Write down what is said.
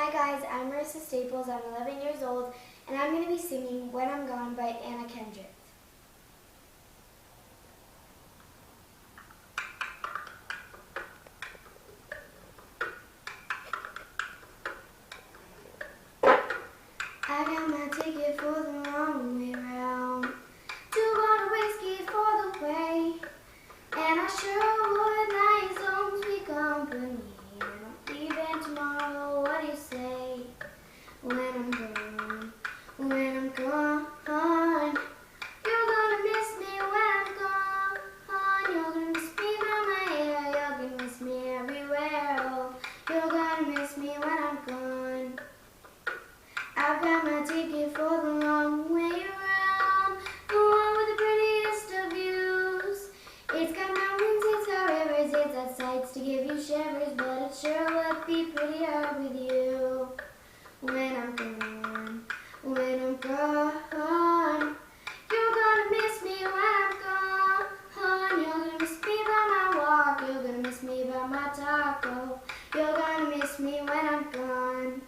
Hi guys, I'm Marissa Staples. I'm 11 years old, and I'm going to be singing When I'm Gone by Anna Kendrick. I got my ticket for the long way round, 2 bottle whiskey for the way, and I sure would nice home sweet company. And I'm leaving tomorrow, what do you say? When I'm gone, when I'm gone, you're gonna miss me when I'm gone. You're gonna miss me by my hair, you're gonna miss me everywhere. Oh, you're gonna miss me when I'm gone. I've got my ticket for the long way around, the one with the prettiest of views. It's got mountains, it's got rivers, it's got sights to give you shivers, but it sure would be prettier with you. When I'm gone, when I'm gone, you're gonna miss me when I'm gone. You're gonna miss me by my walk, you're gonna miss me by my taco. You're gonna miss me when I'm gone.